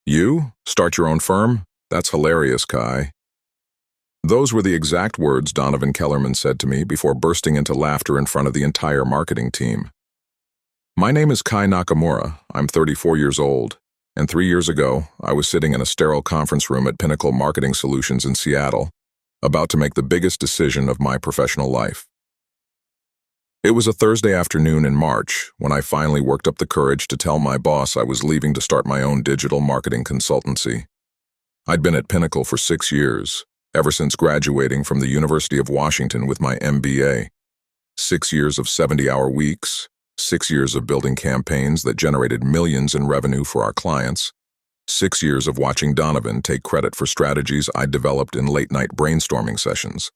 You? Start your own firm? That's hilarious, Kai. Those were the exact words Donovan Kellerman said to me before bursting into laughter in front of the entire marketing team. My name is Kai Nakamura. I'm 34 years old, and 3 years ago, I was sitting in a sterile conference room at Pinnacle Marketing Solutions in Seattle, about to make the biggest decision of my professional life. It was a Thursday afternoon in March when I finally worked up the courage to tell my boss I was leaving to start my own digital marketing consultancy. I'd been at Pinnacle for 6 years, ever since graduating from the University of Washington with my MBA. 6 years of 70-hour weeks, 6 years of building campaigns that generated millions in revenue for our clients, 6 years of watching Donovan take credit for strategies I'd developed in late-night brainstorming sessions.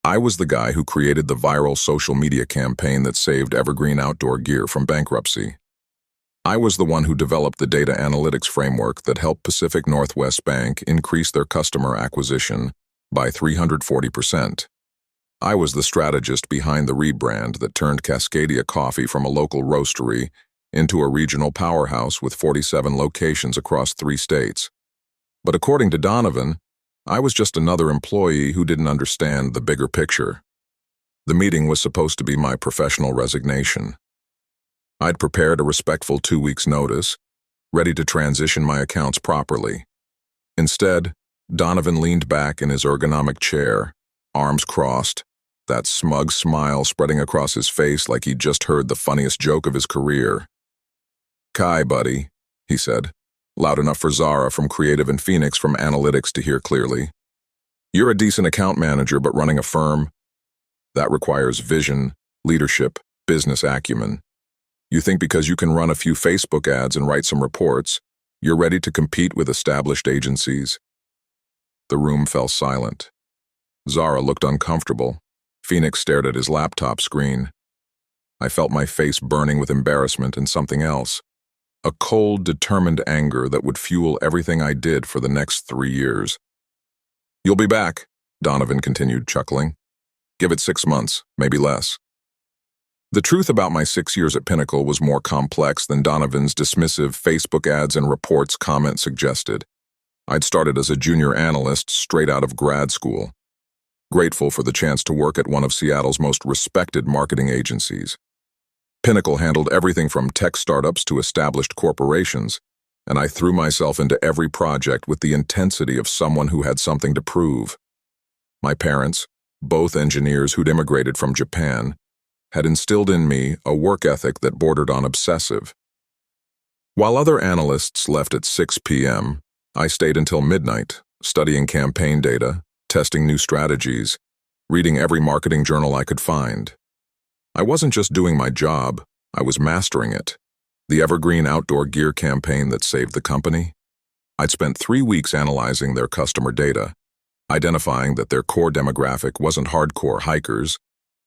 I was the guy who created the viral social media campaign that saved Evergreen Outdoor Gear from bankruptcy. I was the one who developed the data analytics framework that helped Pacific Northwest Bank increase their customer acquisition by 340%. I was the strategist behind the rebrand that turned Cascadia Coffee from a local roastery into a regional powerhouse with 47 locations across 3 states. But according to Donovan, I was just another employee who didn't understand the bigger picture. The meeting was supposed to be my professional resignation. I'd prepared a respectful 2 weeks' notice, ready to transition my accounts properly. Instead, Donovan leaned back in his ergonomic chair, arms crossed, that smug smile spreading across his face like he'd just heard the funniest joke of his career. "Kai, buddy," he said, loud enough for Zara from Creative and Phoenix from Analytics to hear clearly. "You're a decent account manager, but running a firm, that requires vision, leadership, business acumen. You think because you can run a few Facebook ads and write some reports, you're ready to compete with established agencies?" The room fell silent. Zara looked uncomfortable. Phoenix stared at his laptop screen. I felt my face burning with embarrassment and something else. A cold, determined anger that would fuel everything I did for the next 3 years. "You'll be back," Donovan continued, chuckling. "Give it 6 months, maybe less." The truth about my 6 years at Pinnacle was more complex than Donovan's dismissive Facebook ads and reports comment suggested. I'd started as a junior analyst straight out of grad school, grateful for the chance to work at one of Seattle's most respected marketing agencies. Pinnacle handled everything from tech startups to established corporations, and I threw myself into every project with the intensity of someone who had something to prove. My parents, both engineers who'd immigrated from Japan, had instilled in me a work ethic that bordered on obsessive. While other analysts left at 6 p.m., I stayed until midnight, studying campaign data, testing new strategies, reading every marketing journal I could find. I wasn't just doing my job, I was mastering it. The Evergreen Outdoor Gear campaign that saved the company. I'd spent 3 weeks analyzing their customer data, identifying that their core demographic wasn't hardcore hikers,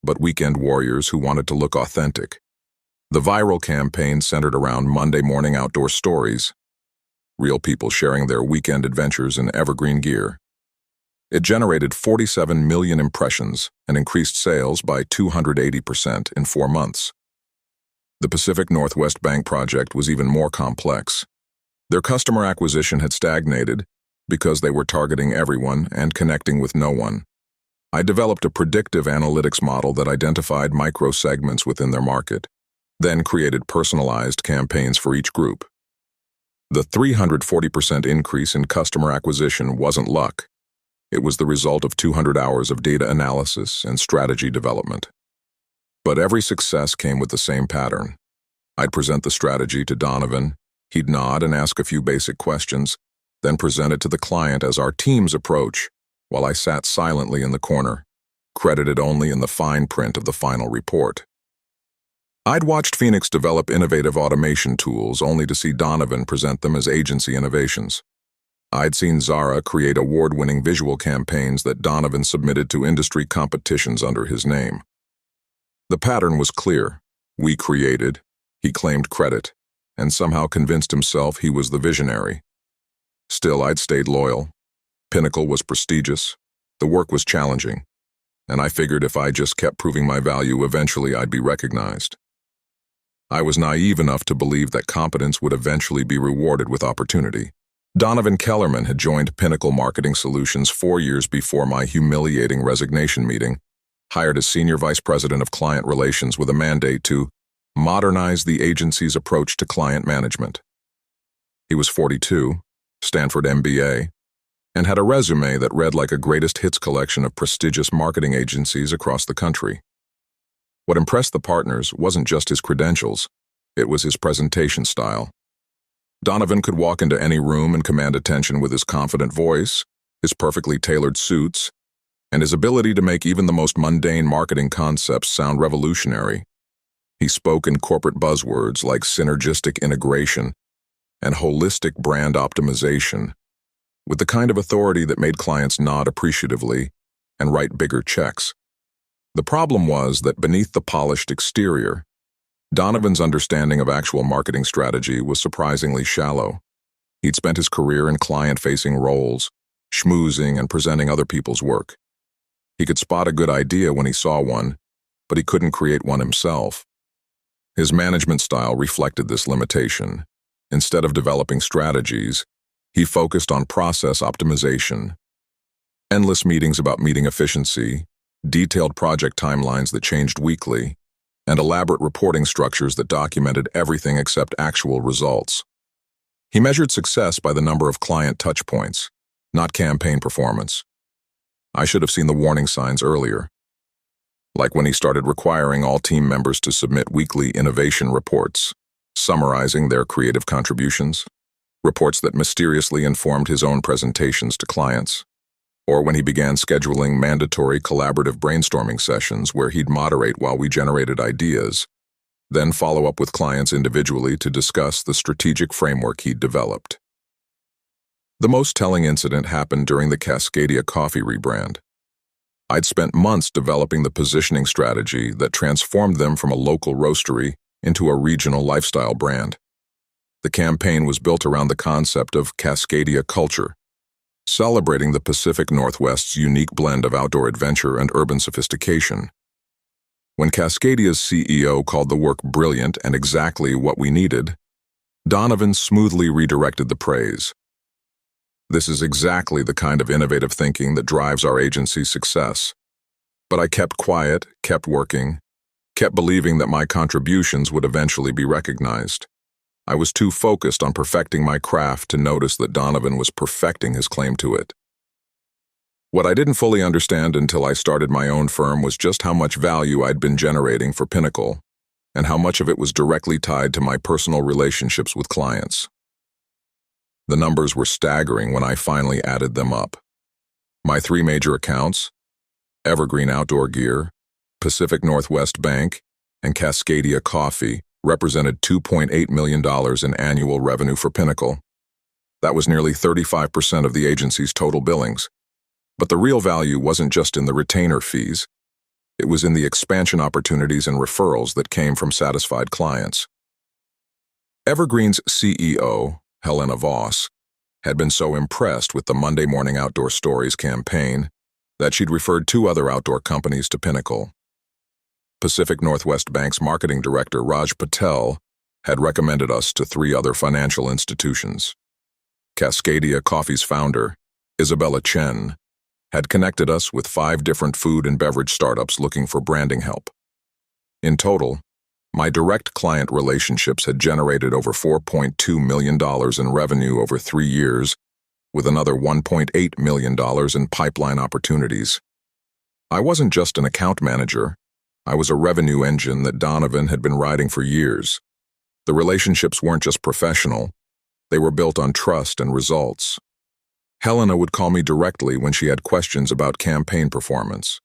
but weekend warriors who wanted to look authentic. The viral campaign centered around Monday morning outdoor stories, real people sharing their weekend adventures in evergreen gear. It generated 47 million impressions and increased sales by 280% in 4 months. The Pacific Northwest Bank project was even more complex. Their customer acquisition had stagnated because they were targeting everyone and connecting with no one. I developed a predictive analytics model that identified micro-segments within their market, then created personalized campaigns for each group. The 340% increase in customer acquisition wasn't luck. It was the result of 200 hours of data analysis and strategy development. But every success came with the same pattern. I'd present the strategy to Donovan, he'd nod and ask a few basic questions, then present it to the client as our team's approach, while I sat silently in the corner, credited only in the fine print of the final report. I'd watched Phoenix develop innovative automation tools only to see Donovan present them as agency innovations. I'd seen Zara create award-winning visual campaigns that Donovan submitted to industry competitions under his name. The pattern was clear. We created, he claimed credit, and somehow convinced himself he was the visionary. Still, I'd stayed loyal. Pinnacle was prestigious, the work was challenging, and I figured if I just kept proving my value, eventually I'd be recognized. I was naive enough to believe that competence would eventually be rewarded with opportunity. Donovan Kellerman had joined Pinnacle Marketing Solutions 4 years before my humiliating resignation meeting, hired as Senior Vice President of Client Relations with a mandate to modernize the agency's approach to client management. He was 42, Stanford MBA, and had a resume that read like a greatest hits collection of prestigious marketing agencies across the country. What impressed the partners wasn't just his credentials, it was his presentation style. Donovan could walk into any room and command attention with his confident voice, his perfectly tailored suits, and his ability to make even the most mundane marketing concepts sound revolutionary. He spoke in corporate buzzwords like synergistic integration and holistic brand optimization, with the kind of authority that made clients nod appreciatively and write bigger checks. The problem was that beneath the polished exterior, Donovan's understanding of actual marketing strategy was surprisingly shallow. He'd spent his career in client-facing roles, schmoozing and presenting other people's work. He could spot a good idea when he saw one, but he couldn't create one himself. His management style reflected this limitation. Instead of developing strategies, he focused on process optimization. Endless meetings about meeting efficiency, detailed project timelines that changed weekly, and elaborate reporting structures that documented everything except actual results. He measured success by the number of client touchpoints, not campaign performance. I should have seen the warning signs earlier. Like when he started requiring all team members to submit weekly innovation reports, summarizing their creative contributions, reports that mysteriously informed his own presentations to clients, or when he began scheduling mandatory collaborative brainstorming sessions where he'd moderate while we generated ideas, then follow up with clients individually to discuss the strategic framework he'd developed. The most telling incident happened during the Cascadia coffee rebrand. I'd spent months developing the positioning strategy that transformed them from a local roastery into a regional lifestyle brand. The campaign was built around the concept of Cascadia culture, celebrating the Pacific Northwest's unique blend of outdoor adventure and urban sophistication. When Cascadia's CEO called the work brilliant and exactly what we needed, Donovan smoothly redirected the praise. This is exactly the kind of innovative thinking that drives our agency's success. But I kept quiet, kept working, kept believing that my contributions would eventually be recognized. I was too focused on perfecting my craft to notice that Donovan was perfecting his claim to it. What I didn't fully understand until I started my own firm was just how much value I'd been generating for Pinnacle, and how much of it was directly tied to my personal relationships with clients. The numbers were staggering when I finally added them up. My 3 major accounts, Evergreen Outdoor Gear, Pacific Northwest Bank, and Cascadia Coffee, represented $2.8 million in annual revenue for Pinnacle. That was nearly 35% of the agency's total billings. But the real value wasn't just in the retainer fees. It was in the expansion opportunities and referrals that came from satisfied clients. Evergreen's CEO, Helena Voss, had been so impressed with the Monday Morning Outdoor Stories campaign that she'd referred 2 other outdoor companies to Pinnacle. Pacific Northwest Bank's marketing director, Raj Patel, had recommended us to 3 other financial institutions. Cascadia Coffee's founder, Isabella Chen, had connected us with 5 different food and beverage startups looking for branding help. In total, my direct client relationships had generated over $4.2 million in revenue over 3 years, with another $1.8 million in pipeline opportunities. I wasn't just an account manager. I was a revenue engine that Donovan had been riding for years. The relationships weren't just professional. They were built on trust and results. Helena would call me directly when she had questions about campaign performance.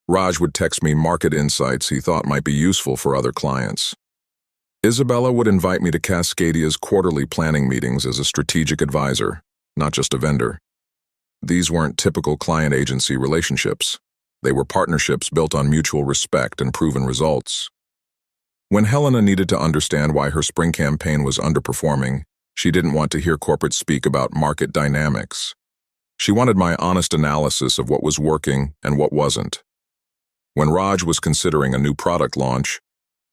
Raj would text me market insights he thought might be useful for other clients. Isabella would invite me to Cascadia's quarterly planning meetings as a strategic advisor, not just a vendor. These weren't typical client agency relationships. They were partnerships built on mutual respect and proven results. When Helena needed to understand why her spring campaign was underperforming, she didn't want to hear corporate speak about market dynamics. She wanted my honest analysis of what was working and what wasn't. When Raj was considering a new product launch,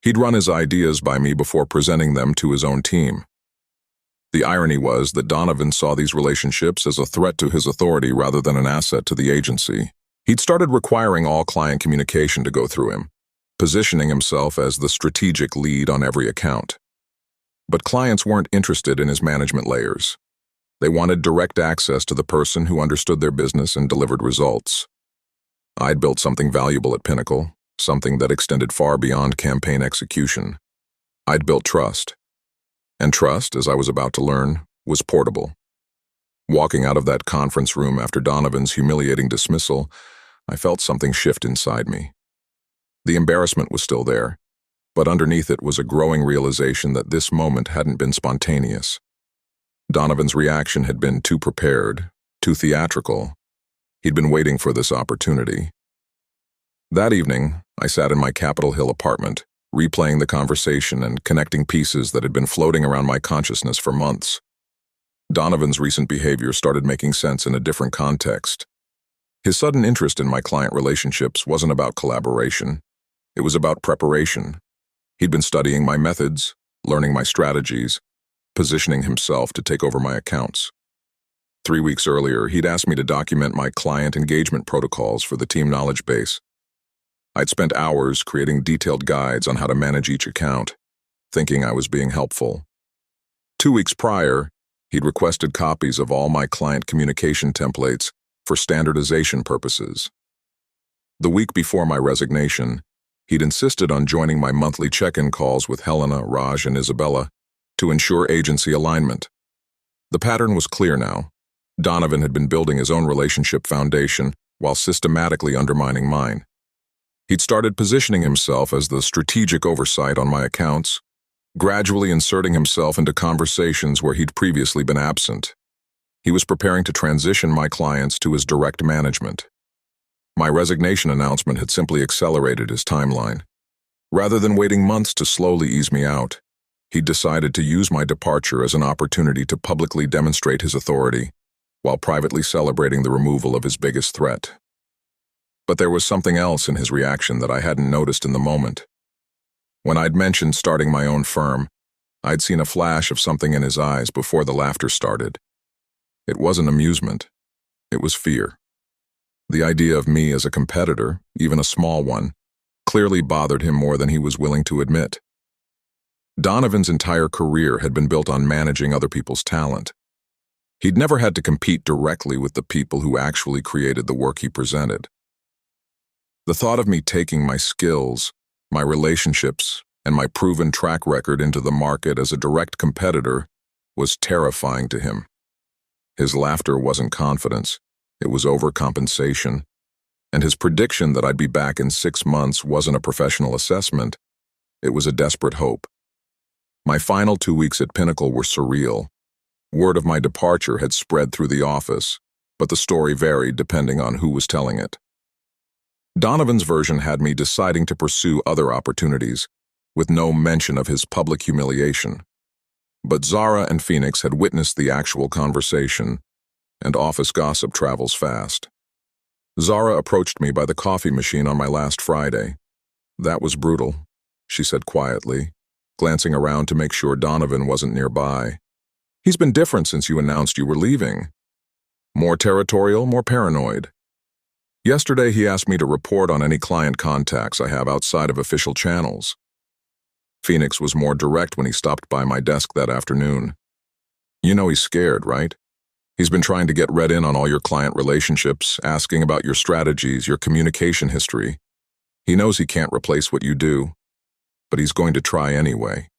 He'd run his ideas by me before presenting them to his own team. The irony was that Donovan saw these relationships as a threat to his authority rather than an asset to the agency. He'd started requiring all client communication to go through him, positioning himself as the strategic lead on every account. But clients weren't interested in his management layers. They wanted direct access to the person who understood their business and delivered results. I'd built something valuable at Pinnacle, something that extended far beyond campaign execution. I'd built trust. And trust, as I was about to learn, was portable. Walking out of that conference room after Donovan's humiliating dismissal, I felt something shift inside me. The embarrassment was still there, but underneath it was a growing realization that this moment hadn't been spontaneous. Donovan's reaction had been too prepared, too theatrical. He'd been waiting for this opportunity. That evening, I sat in my Capitol Hill apartment, replaying the conversation and connecting pieces that had been floating around my consciousness for months. Donovan's recent behavior started making sense in a different context. His sudden interest in my client relationships wasn't about collaboration. It was about preparation. He'd been studying my methods, learning my strategies, positioning himself to take over my accounts. 3 weeks earlier, he'd asked me to document my client engagement protocols for the team knowledge base. I'd spent hours creating detailed guides on how to manage each account, thinking I was being helpful. 2 weeks prior, he'd requested copies of all my client communication templates for standardization purposes. The week before my resignation, he'd insisted on joining my monthly check-in calls with Helena, Raj, and Isabella to ensure agency alignment. The pattern was clear now. Donovan had been building his own relationship foundation while systematically undermining mine. He'd started positioning himself as the strategic oversight on my accounts, gradually inserting himself into conversations where he'd previously been absent. He was preparing to transition my clients to his direct management. My resignation announcement had simply accelerated his timeline. Rather than waiting months to slowly ease me out, he'd decided to use my departure as an opportunity to publicly demonstrate his authority, while privately celebrating the removal of his biggest threat. But there was something else in his reaction that I hadn't noticed in the moment. When I'd mentioned starting my own firm, I'd seen a flash of something in his eyes before the laughter started. It wasn't amusement. It was fear. The idea of me as a competitor, even a small one, clearly bothered him more than he was willing to admit. Donovan's entire career had been built on managing other people's talent. He'd never had to compete directly with the people who actually created the work he presented. The thought of me taking my skills, my relationships, and my proven track record into the market as a direct competitor was terrifying to him. His laughter wasn't confidence, it was overcompensation, and his prediction that I'd be back in 6 months wasn't a professional assessment, it was a desperate hope. My final 2 weeks at Pinnacle were surreal. Word of my departure had spread through the office, but the story varied depending on who was telling it. Donovan's version had me deciding to pursue other opportunities, with no mention of his public humiliation. But Zara and Phoenix had witnessed the actual conversation, and office gossip travels fast. Zara approached me by the coffee machine on my last Friday. "That was brutal," she said quietly, glancing around to make sure Donovan wasn't nearby. "He's been different since you announced you were leaving. More territorial, more paranoid. Yesterday he asked me to report on any client contacts I have outside of official channels." Phoenix was more direct when he stopped by my desk that afternoon. "You know he's scared, right? He's been trying to get read in on all your client relationships, asking about your strategies, your communication history. He knows he can't replace what you do, but he's going to try anyway."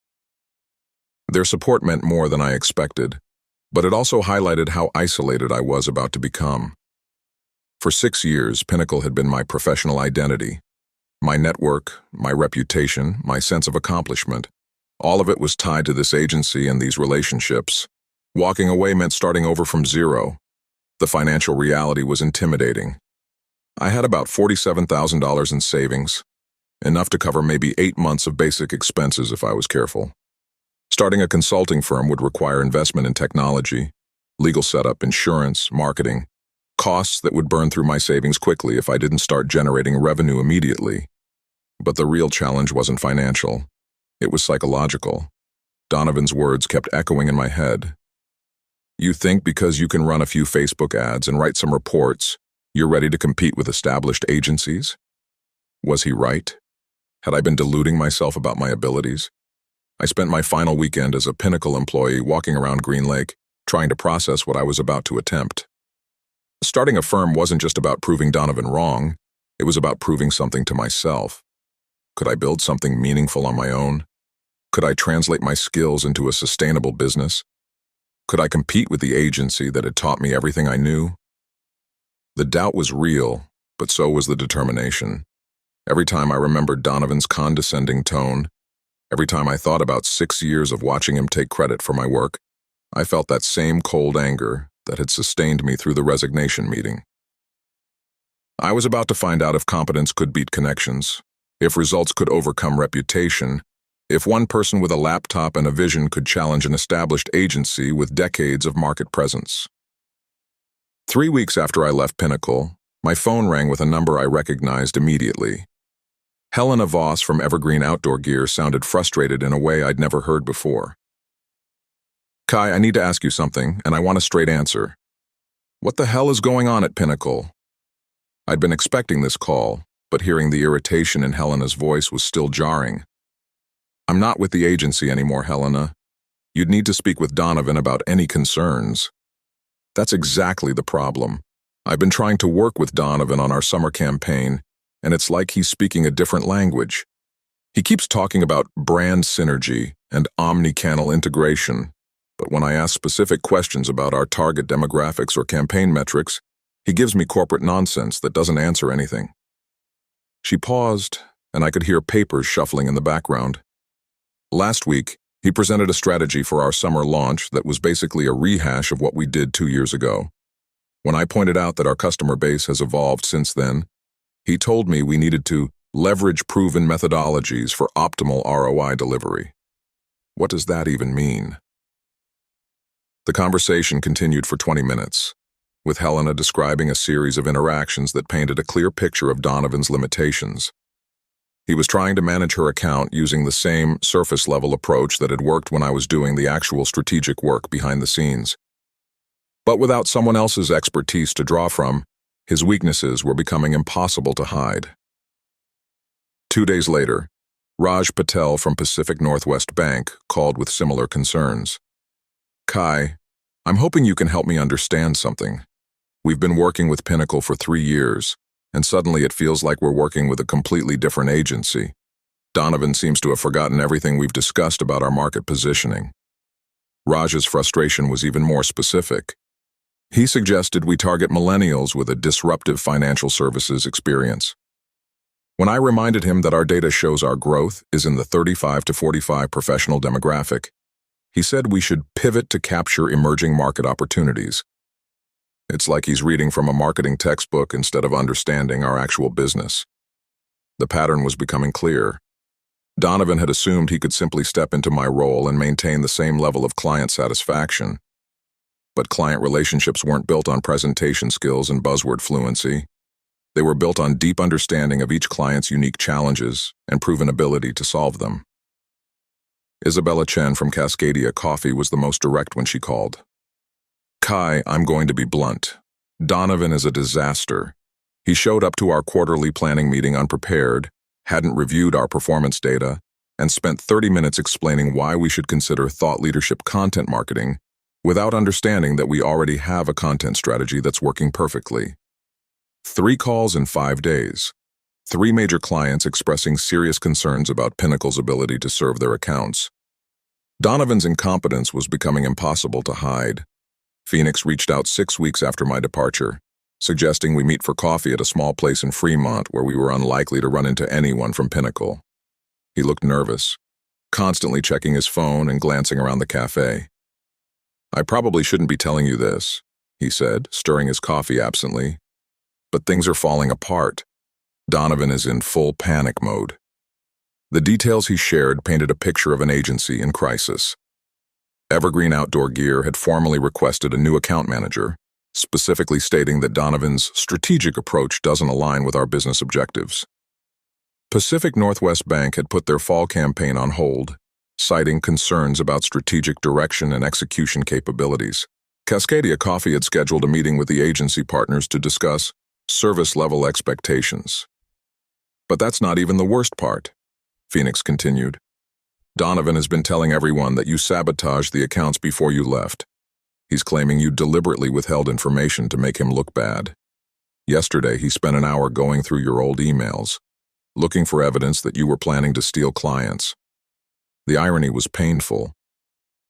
Their support meant more than I expected, but it also highlighted how isolated I was about to become. For 6 years, Pinnacle had been my professional identity. My network, my reputation, my sense of accomplishment. All of it was tied to this agency and these relationships. Walking away meant starting over from zero. The financial reality was intimidating. I had about $47,000 in savings, enough to cover maybe 8 months of basic expenses if I was careful. Starting a consulting firm would require investment in technology, legal setup, insurance, marketing, costs that would burn through my savings quickly if I didn't start generating revenue immediately. But the real challenge wasn't financial. It was psychological. Donovan's words kept echoing in my head. You think because you can run a few Facebook ads and write some reports, you're ready to compete with established agencies? Was he right? Had I been deluding myself about my abilities? I spent my final weekend as a Pinnacle employee walking around Green Lake, trying to process what I was about to attempt. Starting a firm wasn't just about proving Donovan wrong, it was about proving something to myself. Could I build something meaningful on my own? Could I translate my skills into a sustainable business? Could I compete with the agency that had taught me everything I knew? The doubt was real, but so was the determination. Every time I remembered Donovan's condescending tone, every time I thought about 6 years of watching him take credit for my work, I felt that same cold anger that had sustained me through the resignation meeting. I was about to find out if competence could beat connections, if results could overcome reputation, if one person with a laptop and a vision could challenge an established agency with decades of market presence. 3 weeks after I left Pinnacle, my phone rang with a number I recognized immediately. Helena Voss from Evergreen Outdoor Gear sounded frustrated in a way I'd never heard before. Kai, I need to ask you something, and I want a straight answer. What the hell is going on at Pinnacle? I'd been expecting this call, but hearing the irritation in Helena's voice was still jarring. I'm not with the agency anymore, Helena. You'd need to speak with Donovan about any concerns. That's exactly the problem. I've been trying to work with Donovan on our summer campaign, and it's like he's speaking a different language. He keeps talking about brand synergy and omni-channel integration, but when I ask specific questions about our target demographics or campaign metrics, he gives me corporate nonsense that doesn't answer anything. She paused, and I could hear papers shuffling in the background. Last week, he presented a strategy for our summer launch that was basically a rehash of what we did 2 years ago. When I pointed out that our customer base has evolved since then, he told me we needed to leverage proven methodologies for optimal ROI delivery. What does that even mean? The conversation continued for 20 minutes, with Helena describing a series of interactions that painted a clear picture of Donovan's limitations. He was trying to manage her account using the same surface-level approach that had worked when I was doing the actual strategic work behind the scenes. But without someone else's expertise to draw from, his weaknesses were becoming impossible to hide. 2 days later, Raj Patel from Pacific Northwest Bank called with similar concerns. Kai, I'm hoping you can help me understand something. We've been working with Pinnacle for 3 years, and suddenly it feels like we're working with a completely different agency. Donovan seems to have forgotten everything we've discussed about our market positioning. Raj's frustration was even more specific. He suggested we target millennials with a disruptive financial services experience. When I reminded him that our data shows our growth is in the 35 to 45 professional demographic, he said we should pivot to capture emerging market opportunities. It's like he's reading from a marketing textbook instead of understanding our actual business. The pattern was becoming clear. Donovan had assumed he could simply step into my role and maintain the same level of client satisfaction. But client relationships weren't built on presentation skills and buzzword fluency. They were built on deep understanding of each client's unique challenges and proven ability to solve them. Isabella Chen from Cascadia Coffee was the most direct when she called. Kai, I'm going to be blunt. Donovan is a disaster. He showed up to our quarterly planning meeting unprepared, hadn't reviewed our performance data, and spent 30 minutes explaining why we should consider thought leadership content marketing without understanding that we already have a content strategy that's working perfectly. 3 calls in 5 days. 3 major clients expressing serious concerns about Pinnacle's ability to serve their accounts. Donovan's incompetence was becoming impossible to hide. Phoenix reached out 6 weeks after my departure, suggesting we meet for coffee at a small place in Fremont where we were unlikely to run into anyone from Pinnacle. He looked nervous, constantly checking his phone and glancing around the cafe. I probably shouldn't be telling you this, he said, stirring his coffee absently. But things are falling apart. Donovan is in full panic mode. The details he shared painted a picture of an agency in crisis. Evergreen Outdoor Gear had formally requested a new account manager, specifically stating that Donovan's strategic approach doesn't align with our business objectives. Pacific Northwest Bank had put their fall campaign on hold, citing concerns about strategic direction and execution capabilities. Cascadia Coffee had scheduled a meeting with the agency partners to discuss service-level expectations. But that's not even the worst part, Phoenix continued. Donovan has been telling everyone that you sabotaged the accounts before you left. He's claiming you deliberately withheld information to make him look bad. Yesterday, he spent an hour going through your old emails, looking for evidence that you were planning to steal clients. The irony was painful.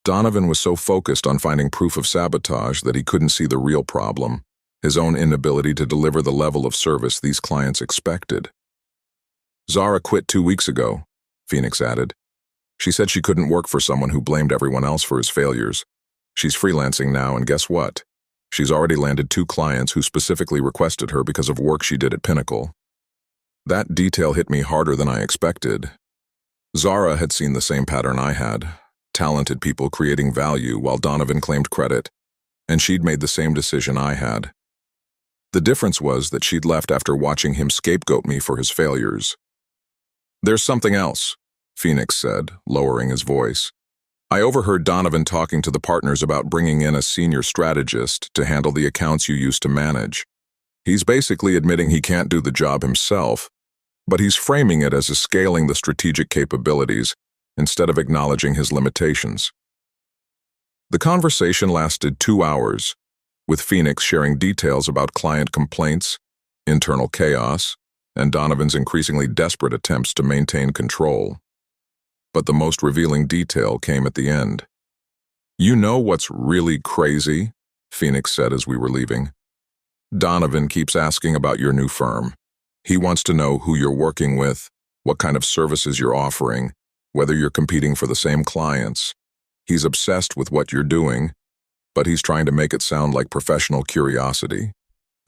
Donovan was so focused on finding proof of sabotage that he couldn't see the real problem, his own inability to deliver the level of service these clients expected. Zara quit 2 weeks ago, Phoenix added. She said she couldn't work for someone who blamed everyone else for his failures. She's freelancing now, and guess what? She's already landed 2 clients who specifically requested her because of work she did at Pinnacle. That detail hit me harder than I expected. Zara had seen the same pattern I had, talented people creating value while Donovan claimed credit, and she'd made the same decision I had. The difference was that she'd left after watching him scapegoat me for his failures. There's something else, Phoenix said, lowering his voice. I overheard Donovan talking to the partners about bringing in a senior strategist to handle the accounts you used to manage. He's basically admitting he can't do the job himself, but he's framing it as scaling the strategic capabilities instead of acknowledging his limitations. The conversation lasted 2 hours, with Phoenix sharing details about client complaints, internal chaos, and Donovan's increasingly desperate attempts to maintain control. But the most revealing detail came at the end. You know what's really crazy? Phoenix said as we were leaving. Donovan keeps asking about your new firm. He wants to know who you're working with, what kind of services you're offering, whether you're competing for the same clients. He's obsessed with what you're doing, but he's trying to make it sound like professional curiosity.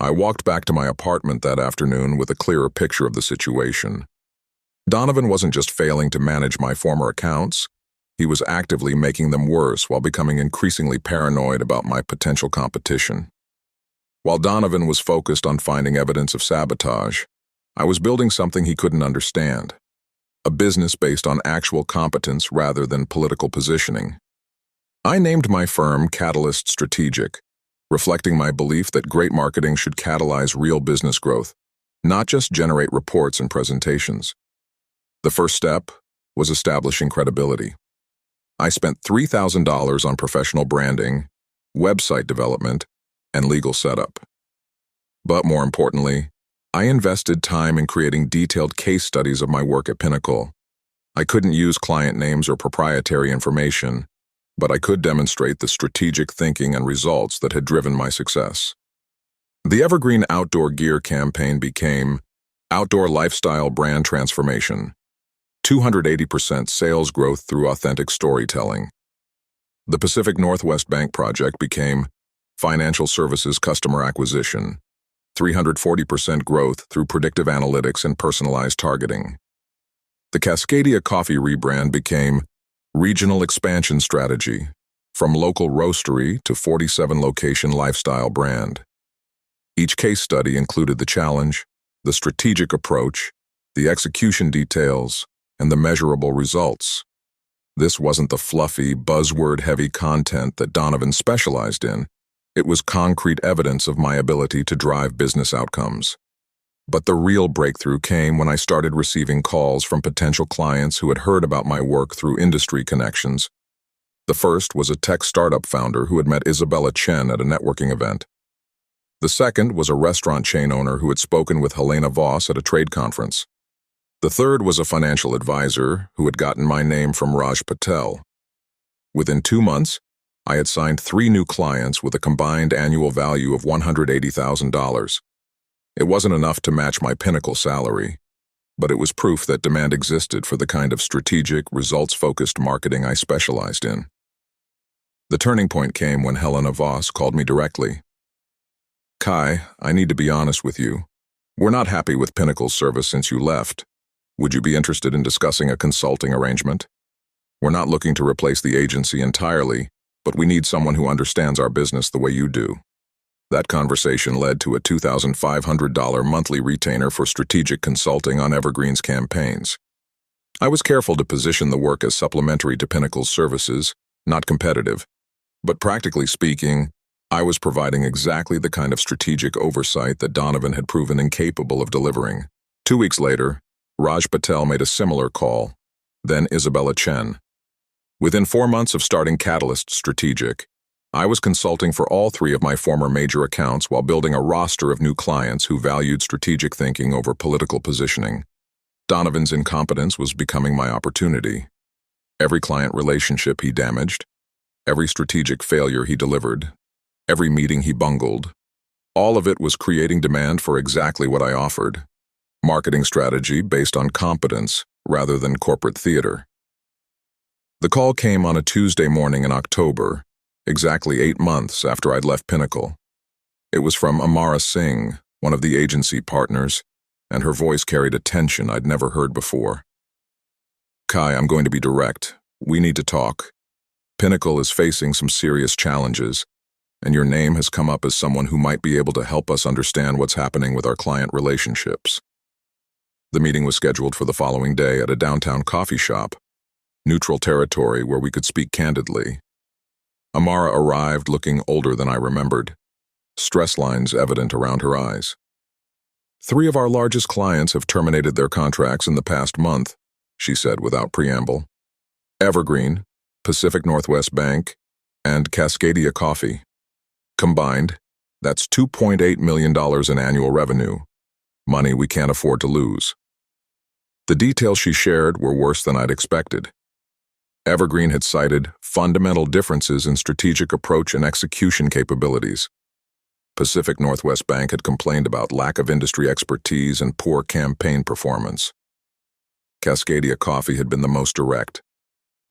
I walked back to my apartment that afternoon with a clearer picture of the situation. Donovan wasn't just failing to manage my former accounts, he was actively making them worse while becoming increasingly paranoid about my potential competition. While Donovan was focused on finding evidence of sabotage, I was building something he couldn't understand, a business based on actual competence rather than political positioning. I named my firm Catalyst Strategic, reflecting my belief that great marketing should catalyze real business growth, not just generate reports and presentations. The first step was establishing credibility. I spent $3,000 on professional branding, website development, and legal setup. But more importantly, I invested time in creating detailed case studies of my work at Pinnacle. I couldn't use client names or proprietary information, but I could demonstrate the strategic thinking and results that had driven my success. The evergreen outdoor gear campaign became Outdoor Lifestyle Brand Transformation, 280% sales growth through authentic storytelling. The Pacific Northwest Bank project became Financial Services Customer Acquisition, 340% growth through predictive analytics and personalized targeting. The Cascadia Coffee rebrand became Regional Expansion Strategy, from local roastery to 47-location lifestyle brand. Each case study included the challenge, the strategic approach, the execution details, and the measurable results. This wasn't the fluffy, buzzword-heavy content that Donovan specialized in. It was concrete evidence of my ability to drive business outcomes. But the real breakthrough came when I started receiving calls from potential clients who had heard about my work through industry connections. The first was a tech startup founder who had met Isabella Chen at a networking event. The second was a restaurant chain owner who had spoken with Helena Voss at a trade conference. The third was a financial advisor who had gotten my name from Raj Patel. Within 2 months, I had signed 3 new clients with a combined annual value of $180,000. It wasn't enough to match my Pinnacle salary, but it was proof that demand existed for the kind of strategic, results-focused marketing I specialized in. The turning point came when Helena Voss called me directly. Kai, I need to be honest with you. We're not happy with Pinnacle's service since you left. Would you be interested in discussing a consulting arrangement? We're not looking to replace the agency entirely, but we need someone who understands our business the way you do. That conversation led to a $2,500 monthly retainer for strategic consulting on Evergreen's campaigns. I was careful to position the work as supplementary to Pinnacle's services, not competitive. But practically speaking, I was providing exactly the kind of strategic oversight that Donovan had proven incapable of delivering. 2 weeks later, Raj Patel made a similar call, then Isabella Chen. Within 4 months of starting Catalyst Strategic, I was consulting for all 3 of my former major accounts while building a roster of new clients who valued strategic thinking over political positioning. Donovan's incompetence was becoming my opportunity. Every client relationship he damaged, every strategic failure he delivered, every meeting he bungled, all of it was creating demand for exactly what I offered. Marketing strategy based on competence rather than corporate theater. The call came on a Tuesday morning in October, exactly 8 months after I'd left Pinnacle. It was from Amara Singh, one of the agency partners, and her voice carried a tension I'd never heard before. Kai, I'm going to be direct. We need to talk. Pinnacle is facing some serious challenges, and your name has come up as someone who might be able to help us understand what's happening with our client relationships. The meeting was scheduled for the following day at a downtown coffee shop, neutral territory where we could speak candidly. Amara arrived looking older than I remembered, stress lines evident around her eyes. 3 of our largest clients have terminated their contracts in the past month, she said without preamble. Evergreen, Pacific Northwest Bank, and Cascadia Coffee. Combined, that's $2.8 million in annual revenue, money we can't afford to lose. The details she shared were worse than I'd expected. Evergreen had cited fundamental differences in strategic approach and execution capabilities. Pacific Northwest Bank had complained about lack of industry expertise and poor campaign performance. Cascadia Coffee had been the most direct.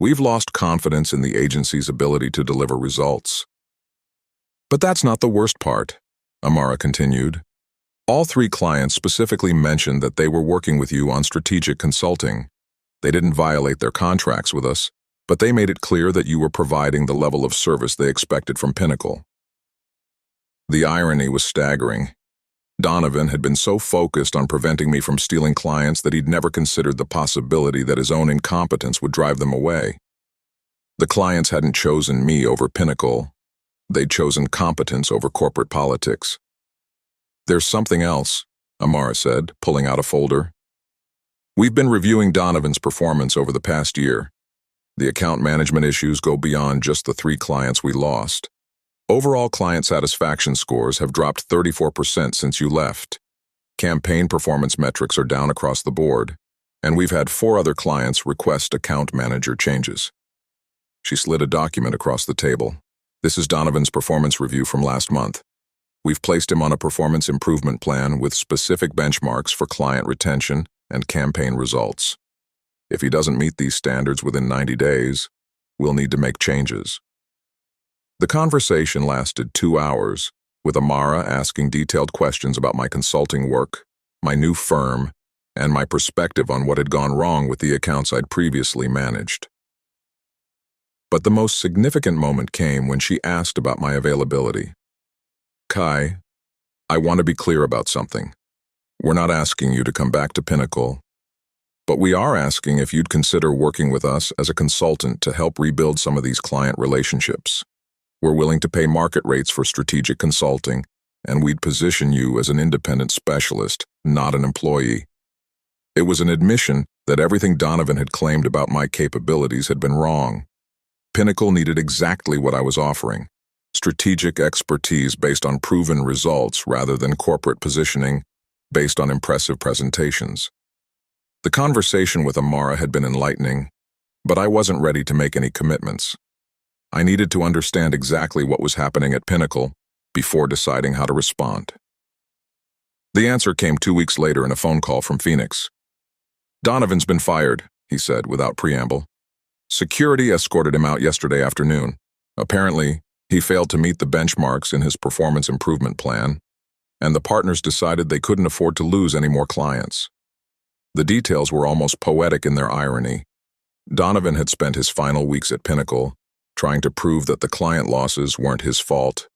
We've lost confidence in the agency's ability to deliver results. But that's not the worst part, Amara continued. All 3 clients specifically mentioned that they were working with you on strategic consulting. They didn't violate their contracts with us, but they made it clear that you were providing the level of service they expected from Pinnacle. The irony was staggering. Donovan had been so focused on preventing me from stealing clients that he'd never considered the possibility that his own incompetence would drive them away. The clients hadn't chosen me over Pinnacle. They'd chosen competence over corporate politics. There's something else, Amara said, pulling out a folder. We've been reviewing Donovan's performance over the past year. The account management issues go beyond just the 3 clients we lost. Overall client satisfaction scores have dropped 34% since you left. Campaign performance metrics are down across the board, and we've had 4 other clients request account manager changes. She slid a document across the table. This is Donovan's performance review from last month. We've placed him on a performance improvement plan with specific benchmarks for client retention and campaign results. If he doesn't meet these standards within 90 days, we'll need to make changes. The conversation lasted 2 hours, with Amara asking detailed questions about my consulting work, my new firm, and my perspective on what had gone wrong with the accounts I'd previously managed. But the most significant moment came when she asked about my availability. Kai, I want to be clear about something. We're not asking you to come back to Pinnacle, but we are asking if you'd consider working with us as a consultant to help rebuild some of these client relationships. We're willing to pay market rates for strategic consulting, and we'd position you as an independent specialist, not an employee. It was an admission that everything Donovan had claimed about my capabilities had been wrong. Pinnacle needed exactly what I was offering: strategic expertise based on proven results rather than corporate positioning based on impressive presentations. The conversation with Amara had been enlightening, but I wasn't ready to make any commitments. I needed to understand exactly what was happening at Pinnacle before deciding how to respond. The answer came 2 weeks later in a phone call from Phoenix. Donovan's been fired, he said without preamble. Security escorted him out yesterday afternoon. Apparently, he failed to meet the benchmarks in his performance improvement plan, and the partners decided they couldn't afford to lose any more clients. The details were almost poetic in their irony. Donovan had spent his final weeks at Pinnacle trying to prove that the client losses weren't his fault,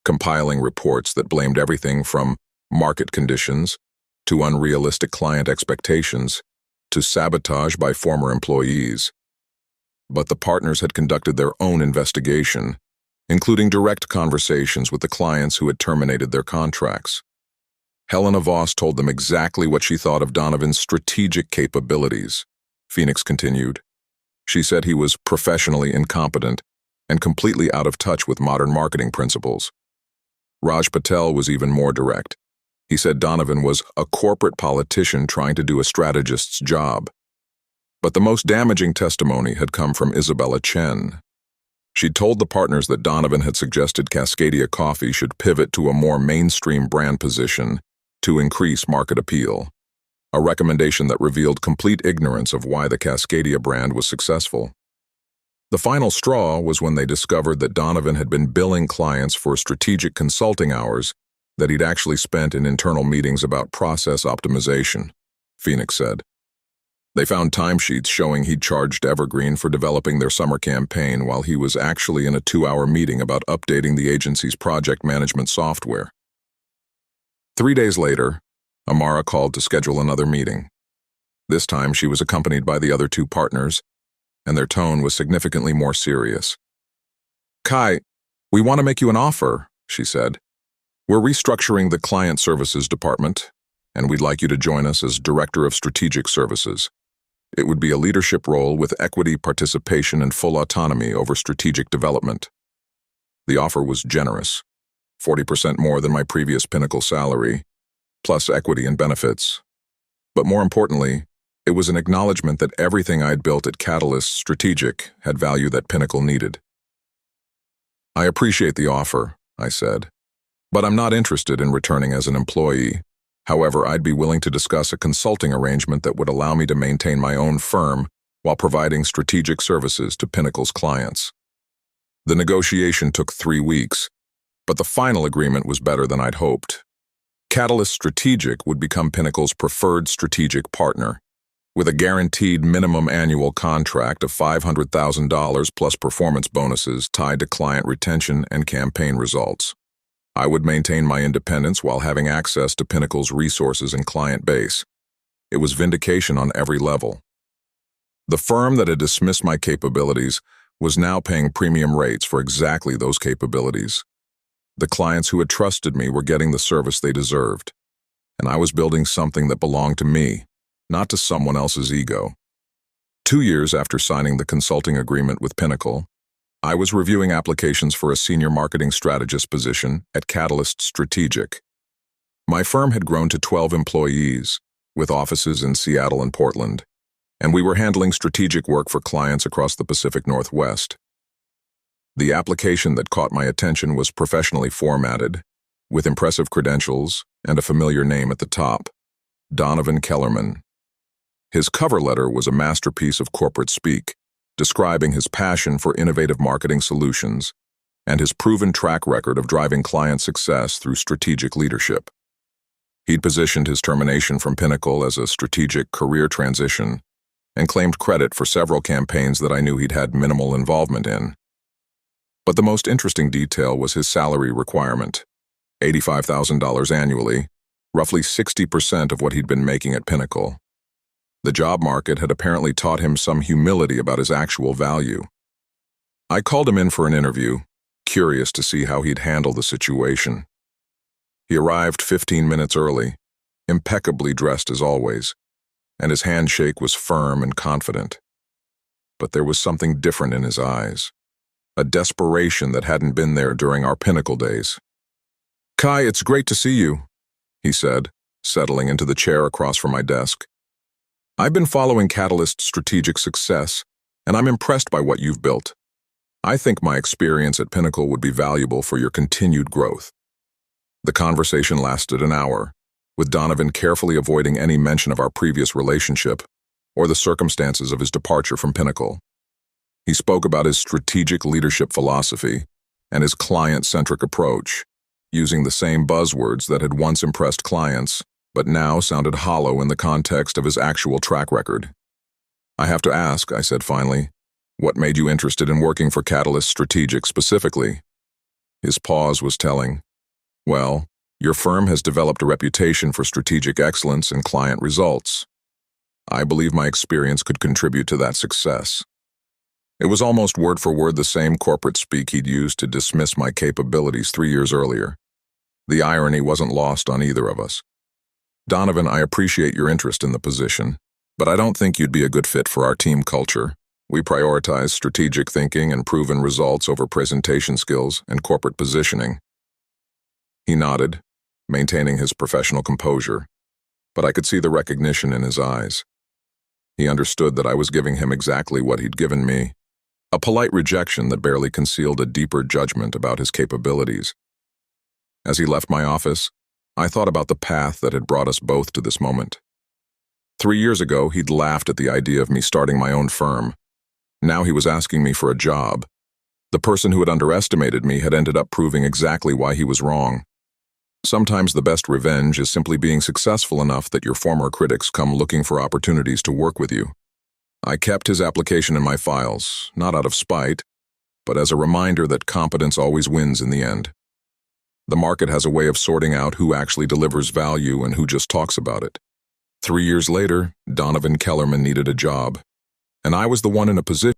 compiling reports that blamed everything from market conditions to unrealistic client expectations to sabotage by former employees. But the partners had conducted their own investigation, including direct conversations with the clients who had terminated their contracts. Helena Voss told them exactly what she thought of Donovan's strategic capabilities. Phoenix continued. She said he was professionally incompetent and completely out of touch with modern marketing principles. Raj Patel was even more direct. He said Donovan was a corporate politician trying to do a strategist's job. But the most damaging testimony had come from Isabella Chen. She'd told the partners that Donovan had suggested Cascadia Coffee should pivot to a more mainstream brand position to increase market appeal, a recommendation that revealed complete ignorance of why the Cascadia brand was successful. The final straw was when they discovered that Donovan had been billing clients for strategic consulting hours that he'd actually spent in internal meetings about process optimization, Phoenix said. They found timesheets showing he'd charged Evergreen for developing their summer campaign while he was actually in a 2-hour meeting about updating the agency's project management software. 3 days later, Amara called to schedule another meeting. This time she was accompanied by the other 2 partners, and their tone was significantly more serious. "Kai, we want to make you an offer," she said. "We're restructuring the client services department, and we'd like you to join us as Director of Strategic Services. It would be a leadership role with equity, participation, and full autonomy over strategic development." The offer was generous, 40% more than my previous Pinnacle salary, plus equity and benefits. But more importantly, it was an acknowledgement that everything I'd built at Catalyst Strategic had value that Pinnacle needed. "I appreciate the offer," I said, "but I'm not interested in returning as an employee. However, I'd be willing to discuss a consulting arrangement that would allow me to maintain my own firm while providing strategic services to Pinnacle's clients." The negotiation took 3 weeks, but the final agreement was better than I'd hoped. Catalyst Strategic would become Pinnacle's preferred strategic partner, with a guaranteed minimum annual contract of $500,000 plus performance bonuses tied to client retention and campaign results. I would maintain my independence while having access to Pinnacle's resources and client base. It was vindication on every level. The firm that had dismissed my capabilities was now paying premium rates for exactly those capabilities. The clients who had trusted me were getting the service they deserved, and I was building something that belonged to me, not to someone else's ego. 2 years after signing the consulting agreement with Pinnacle, I was reviewing applications for a senior marketing strategist position at Catalyst Strategic. My firm had grown to 12 employees, with offices in Seattle and Portland, and we were handling strategic work for clients across the Pacific Northwest. The application that caught my attention was professionally formatted, with impressive credentials and a familiar name at the top, Donovan Kellerman. His cover letter was a masterpiece of corporate speak, describing his passion for innovative marketing solutions and his proven track record of driving client success through strategic leadership. He'd positioned his termination from Pinnacle as a strategic career transition and claimed credit for several campaigns that I knew he'd had minimal involvement in. But the most interesting detail was his salary requirement, $85,000 annually, roughly 60% of what he'd been making at Pinnacle. The job market had apparently taught him some humility about his actual value. I called him in for an interview, curious to see how he'd handle the situation. He arrived 15 minutes early, impeccably dressed as always, and his handshake was firm and confident. But there was something different in his eyes, a desperation that hadn't been there during our Pinnacle days. "Kai, it's great to see you," he said, settling into the chair across from my desk. "I've been following Catalyst Strategic success, and I'm impressed by what you've built. I think my experience at Pinnacle would be valuable for your continued growth." The conversation lasted an hour, with Donovan carefully avoiding any mention of our previous relationship or the circumstances of his departure from Pinnacle. He spoke about his strategic leadership philosophy and his client-centric approach, using the same buzzwords that had once impressed clients, but now sounded hollow in the context of his actual track record. "I have to ask," I said finally, "what made you interested in working for Catalyst Strategic specifically?" His pause was telling. Well, your firm has developed a reputation for strategic excellence and client results. I believe my experience could contribute to that success. It was almost word for word the same corporate speak he'd used to dismiss my capabilities 3 years earlier. The irony wasn't lost on either of us. Donovan, I appreciate your interest in the position, but I don't think you'd be a good fit for our team culture. We prioritize strategic thinking and proven results over presentation skills and corporate positioning. He nodded, maintaining his professional composure, but I could see the recognition in his eyes. He understood that I was giving him exactly what he'd given me, a polite rejection that barely concealed a deeper judgment about his capabilities. As he left my office, I thought about the path that had brought us both to this moment. 3 years ago, he'd laughed at the idea of me starting my own firm. Now he was asking me for a job. The person who had underestimated me had ended up proving exactly why he was wrong. Sometimes the best revenge is simply being successful enough that your former critics come looking for opportunities to work with you. I kept his application in my files, not out of spite, but as a reminder that competence always wins in the end. The market has a way of sorting out who actually delivers value and who just talks about it. 3 years later, Donovan Kellerman needed a job, and I was the one in a position